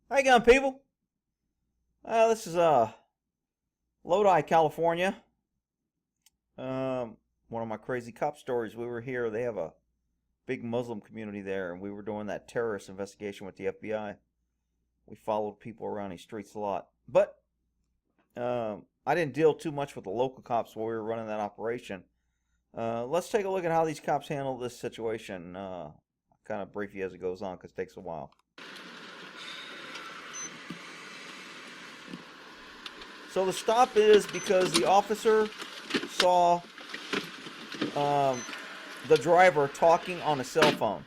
How you going, people? This is Lodi, California. One of my crazy cop stories. We were here. They have a big Muslim community there, and we were doing that terrorist investigation with the FBI. We followed people around these streets a lot, but I didn't deal too much with the local cops while we were running that operation. Let's take a look at how these cops handle this situation. I'll kind of brief you as it goes on because it takes a while. So the stop is because the officer saw the driver talking on a cell phone.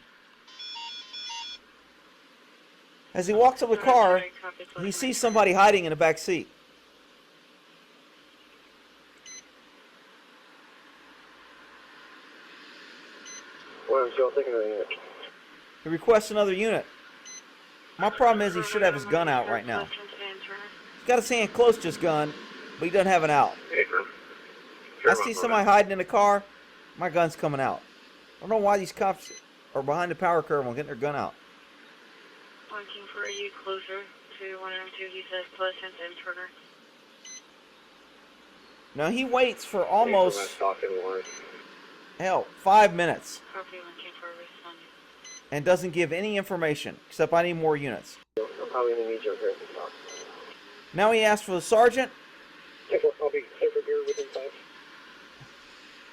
As he walks up to the car, he sees somebody hiding in the back seat. What is y'all thinking of the unit? He requests another unit. My problem is he should have his gun out right now. He's got his hand close to his gun, but he doesn't have it out. I see somebody hiding in the car, my gun's coming out. I don't know why these cops are behind the power curve on getting their gun out. Looking for you closer to 102, he says Pleasant and Turner. Now he waits for almost, hell, 5 minutes. Copy, looking for a response. And doesn't give any information, except I need more units. I'm probably going to need you here at the stop. Now he asks for the sergeant. I'll be safer here within 5.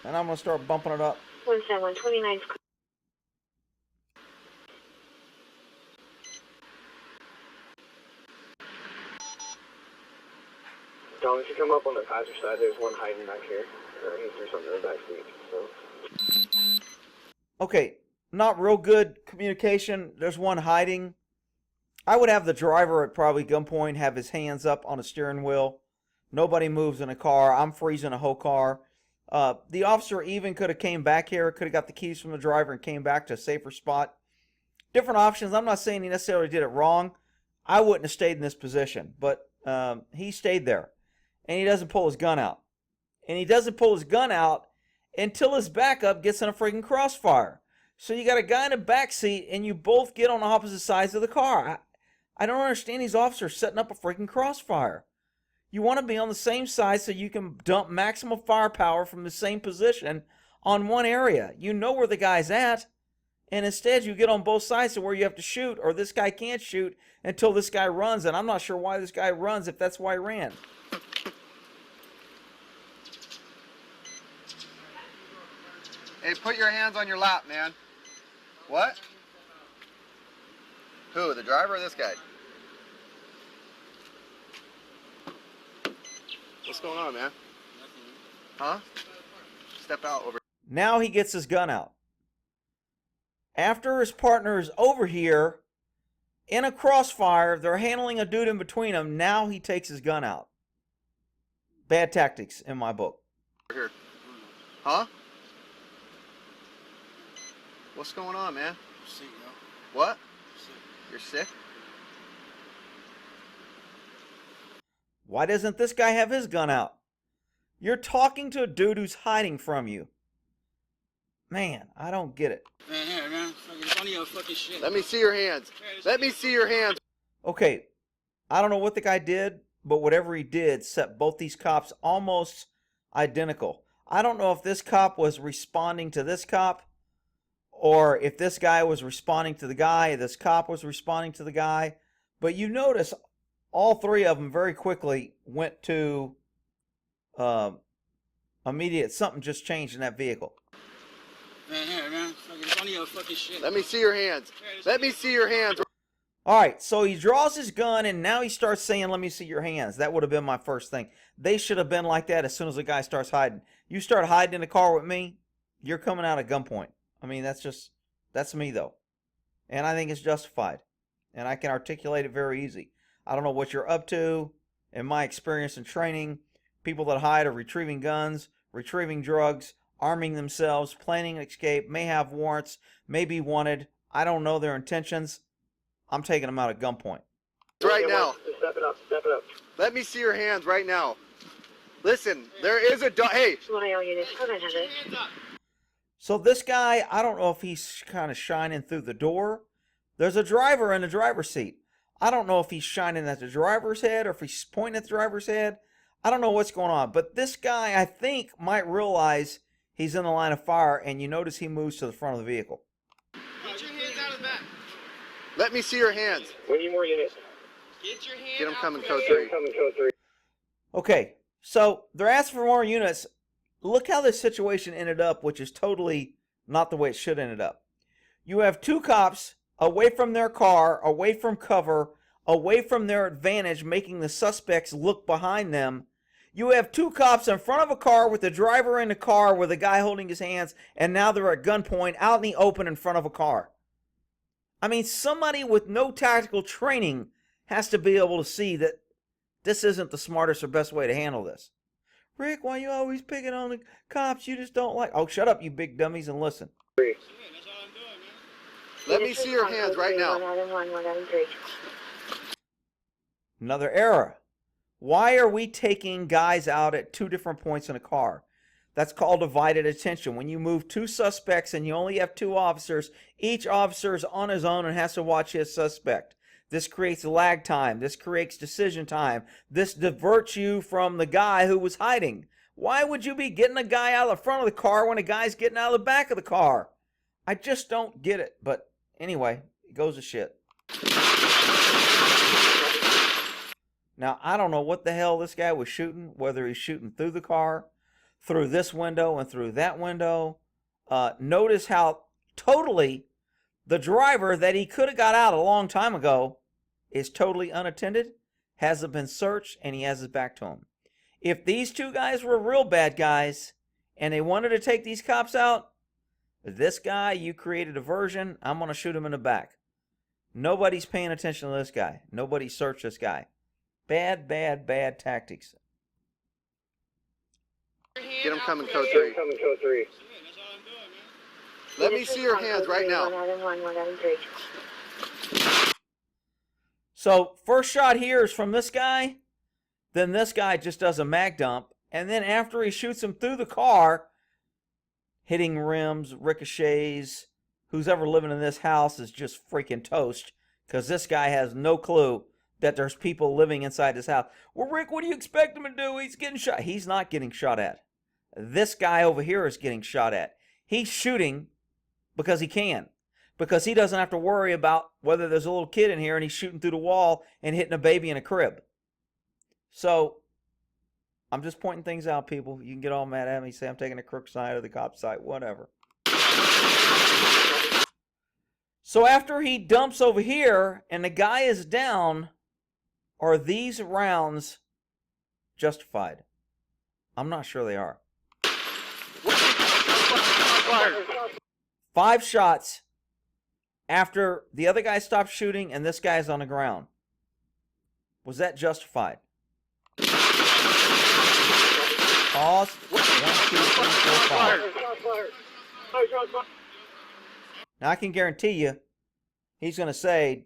And I'm going to start bumping it up. 17129. Don, if you come up on the passenger side, there's one hiding back here. He's through something in the back seat. So. Okay, not real good communication. There's one hiding. I would have the driver at probably gunpoint have his hands up on the steering wheel. Nobody moves in a car. I'm freezing a whole car. The officer even could have came back here, could have got the keys from the driver and came back to a safer spot. Different options. I'm not saying he necessarily did it wrong. I wouldn't have stayed in this position, but he stayed there. And he doesn't pull his gun out. And he doesn't pull his gun out until his backup gets in a freaking crossfire. So you got a guy in the back seat and you both get on opposite sides of the car. I don't understand these officers setting up a freaking crossfire. You want to be on the same side so you can dump maximum firepower from the same position on one area. You know where the guy's at. And instead you get on both sides to where you have to shoot, or this guy can't shoot until this guy runs. And I'm not sure why this guy runs if that's why he ran. Hey, put your hands on your lap, man. What? Who, the driver or this guy? What's going on, man? Huh? Step out over. Now he gets his gun out. After his partner is over here in a crossfire, they're handling a dude in between them. Now he takes his gun out. Bad tactics in my book. Here. Huh? What's going on, man? I'm sick, yo. What? I'm sick. You're sick? Why doesn't this guy have his gun out? You're talking to a dude who's hiding from you. Man, I don't get it. Man, here, man. It's funny your fucking shit. Let me see your hands. Let me see your hands. Okay, I don't know what the guy did, but whatever he did set both these cops almost identical. I don't know if this cop was responding to this cop, or if this guy was responding to the guy, this cop was responding to the guy. But you notice all three of them very quickly went to immediate, something just changed in that vehicle. Man, here, man. It's funny your fucking shit. Let me see your hands. Let me see your hands. All right, so he draws his gun, and now he starts saying, let me see your hands. That would have been my first thing. They should have been like that as soon as the guy starts hiding. You start hiding in the car with me, you're coming out at gunpoint. I mean, that's me, though. And I think it's justified. And I can articulate it very easy. I don't know what you're up to. In my experience and training, people that hide are retrieving guns, retrieving drugs, arming themselves, planning an escape, may have warrants, may be wanted. I don't know their intentions. I'm taking them out at gunpoint. Right now. Step it up, step it up. Let me see your hands right now. Listen, there is a hey. So this guy, I don't know if he's kind of shining through the door. There's a driver in the driver's seat. I don't know if he's shining at the driver's head or if he's pointing at the driver's head. I don't know what's going on. But this guy, I think, might realize he's in the line of fire, and you notice he moves to the front of the vehicle. Get your hands out of the back. Let me see your hands. We need more units. Get your hands. Get them coming, code 3. Coming, code 3. Okay, so they're asking for more units. Look how this situation ended up, which is totally not the way it should have ended up. You have 2 cops away from their car, away from cover, away from their advantage, making the suspects look behind them. You have 2 cops in front of a car with the driver in the car with a guy holding his hands, and now they're at gunpoint out in the open in front of a car. I mean, somebody with no tactical training has to be able to see that this isn't the smartest or best way to handle this. Rick, why you always picking on the cops you just don't like? Oh, shut up, you big dummies, and listen. Let me see your hands right now. Another error. Why are we taking guys out at 2 different points in a car? That's called divided attention. When you move 2 suspects and you only have 2 officers, each officer is on his own and has to watch his suspect. This creates lag time. This creates decision time. This diverts you from the guy who was hiding. Why would you be getting a guy out of the front of the car when a guy's getting out of the back of the car? I just don't get it. But anyway, it goes to shit. Now, I don't know what the hell this guy was shooting, whether he's shooting through the car, through this window, and through that window. Notice how totally the driver that he could have got out a long time ago is totally unattended, hasn't been searched, and he has his back to him. If these 2 guys were real bad guys and they wanted to take these cops out, this guy, you create a diversion, I'm going to shoot him in the back. Nobody's paying attention to this guy. Nobody searched this guy. Bad, bad, bad tactics. Get them coming, code 3. Coming, code 3. Let me see your hands right now. So, first shot here is from this guy. Then this guy just does a mag dump. And then after he shoots him through the car, hitting rims, ricochets, who's ever living in this house is just freaking toast. Because this guy has no clue that there's people living inside this house. Well, Rick, what do you expect him to do? He's getting shot. He's not getting shot at. This guy over here is getting shot at. He's shooting because he can. Because he doesn't have to worry about whether there's a little kid in here and he's shooting through the wall and hitting a baby in a crib. So, I'm just pointing things out, people. You can get all mad at me, say I'm taking the crook side or the cop side, whatever. So after he dumps over here and the guy is down, are these rounds justified? I'm not sure they are. 5 shots after the other guy stopped shooting and this guy's on the ground. Was that justified? Pause. 1, 2, 3, 4, 5. Now I can guarantee you, he's going to say,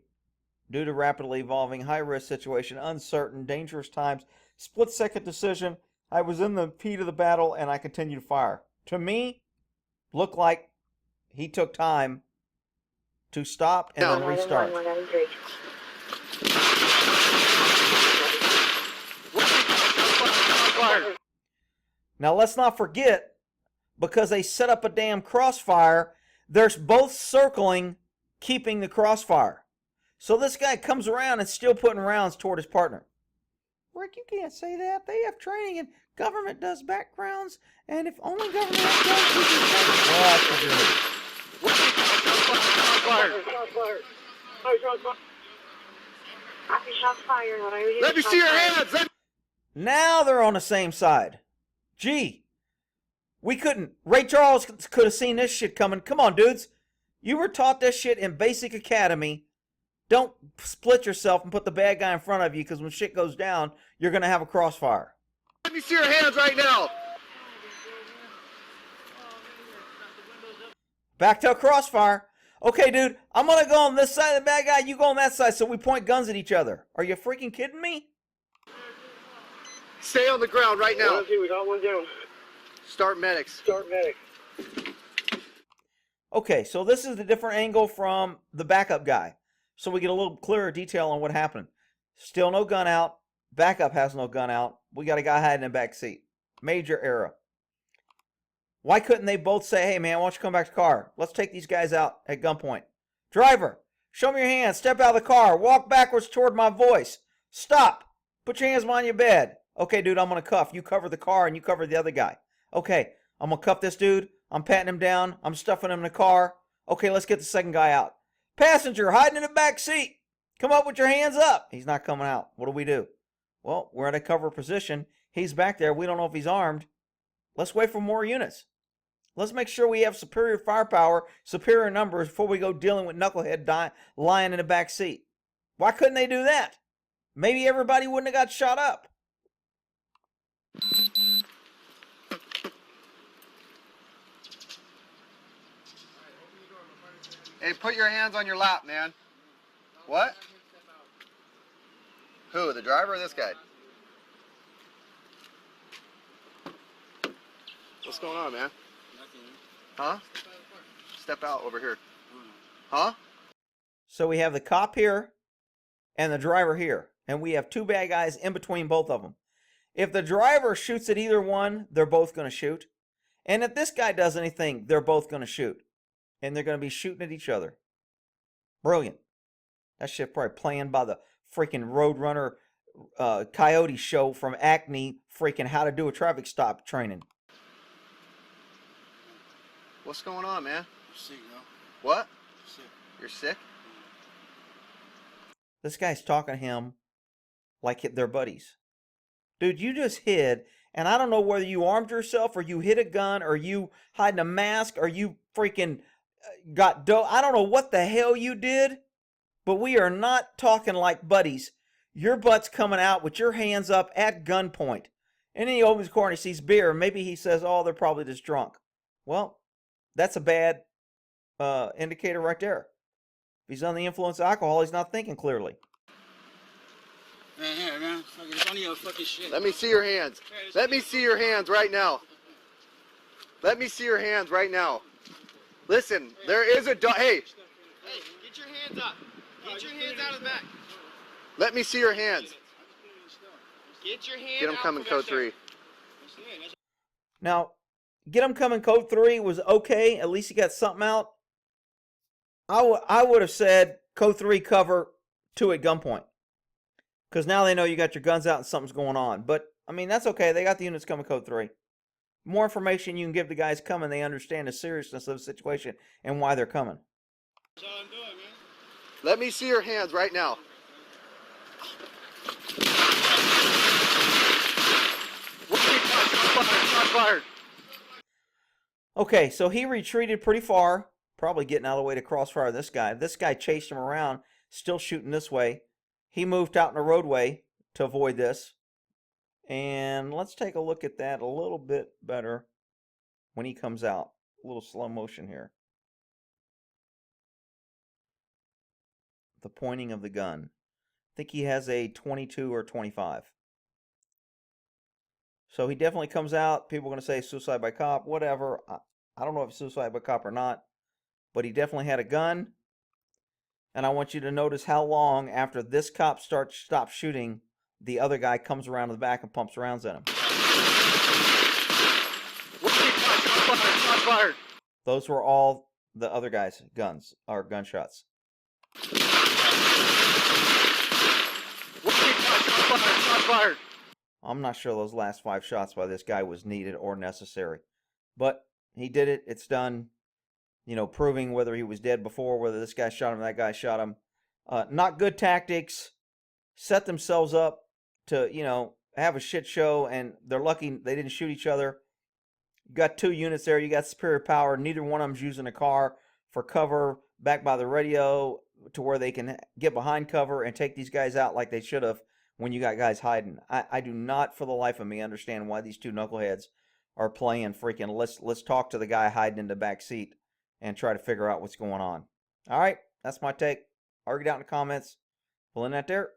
due to rapidly evolving, high-risk situation, uncertain, dangerous times, split-second decision, I was in the heat of the battle and I continued to fire. To me, looked like he took time to stop and then restart. Now let's not forget, because they set up a damn crossfire, they're both circling, keeping the crossfire. So this guy comes around and still putting rounds toward his partner. Rick, you can't say that. They have training and government does backgrounds, and if only government has guns, we can Let me see your hands. Now they're on the same side. Gee, we couldn't. Ray Charles could have seen this shit coming. Come on, dudes. You were taught this shit in basic academy. Don't split yourself and put the bad guy in front of you, because when shit goes down, you're going to have a crossfire. Let me see your hands right now. Back to a crossfire. Okay, dude, I'm going to go on this side of the bad guy, you go on that side, so we point guns at each other. Are you freaking kidding me? Stay on the ground right now. 1, 2, we got one down. Start medics. Start medic. Okay, so this is the different angle from the backup guy. so we get a little clearer detail on what happened. Still no gun out. Backup has no gun out. We got a guy hiding in the back seat. Major error. Why couldn't they both say, hey, man, why don't you come back to the car? Let's take these guys out at gunpoint. Driver, show me your hands. Step out of the car. Walk backwards toward my voice. Stop. Put your hands behind your bed. Okay, dude, I'm going to cuff. You cover the car and you cover the other guy. Okay, I'm going to cuff this dude. I'm patting him down. I'm stuffing him in the car. Okay, let's get the second guy out. Passenger hiding in the back seat. Come up with your hands up. He's not coming out. What do? Well, we're in a cover position. He's back there. We don't know if he's armed. Let's wait for more units. Let's make sure we have superior firepower, superior numbers before we go dealing with knucklehead lying in the back seat. Why couldn't they do that? Maybe everybody wouldn't have got shot up. Hey, put your hands on your lap, man. What? Who, the driver or this guy? What's going on, man? Huh? Step out over here. Huh? So we have the cop here and the driver here. And we have two bad guys in between both of them. If the driver shoots at either one, they're both going to shoot. And if this guy does anything, they're both going to shoot. And they're going to be shooting at each other. Brilliant. That shit probably planned by the freaking Roadrunner Coyote show from Acme, freaking How to Do a Traffic Stop training. What's going on, man? I'm sick, yo. What? I'm sick. You're sick? This guy's talking to him like they're buddies. Dude, you just hid, and I don't know whether you armed yourself or you hid a gun or you hiding a mask or you freaking got dope. I don't know what the hell you did, but we are not talking like buddies. Your butt's coming out with your hands up at gunpoint. And then he opens the car and he sees beer. And maybe he says, oh, they're probably just drunk. Well, that's a bad indicator right there. If he's under the influence of alcohol, he's not thinking clearly. Man, here, man. It's only your fucking shit. Let me see your hands. Let me see your hands right now. Let me see your hands right now. Listen, there is a dog. Hey. Hey, get your hands up. Get your hands out of the back. Let me see your hands. Get your hands out. Get them coming code 3. Now, get them coming code 3 was okay. At least he got something out. I would have said code 3 cover 2 at gunpoint. Because now they know you got your guns out and something's going on. But, I mean, that's okay. They got the units coming code 3. More information you can give the guys coming, they understand the seriousness of the situation and why they're coming. That's all I'm doing, man. Let me see your hands right now. Shots fired. Okay, so he retreated pretty far. Probably getting out of the way to crossfire this guy. This guy chased him around, still shooting this way. He moved out in the roadway to avoid this. And let's take a look at that a little bit better when he comes out. A little slow motion here. The pointing of the gun. I think he has a 22 or 25. So he definitely comes out. People are going to say suicide by cop, whatever. I don't know if it's suicide by cop or not. But he definitely had a gun. And I want you to notice how long after this cop stops shooting, the other guy comes around to the back and pumps rounds at him. Shots fired. Those were all the other guy's guns, or gunshots. Shots fired. I'm not sure those last 5 shots by this guy was needed or necessary. But he did it. It's done. You know, proving whether he was dead before, whether this guy shot him, that guy shot him. Not good tactics. Set themselves up to, you know, have a shit show, and they're lucky they didn't shoot each other. You got 2 units there. You got superior power. Neither one of them's using a car for cover, back by the radio, to where they can get behind cover and take these guys out like they should have when you got guys hiding. I do not, for the life of me, understand why these 2 knuckleheads are playing freaking let's talk to the guy hiding in the back seat and try to figure out what's going on. All right, that's my take. Argue it out in the comments. We'll end that there.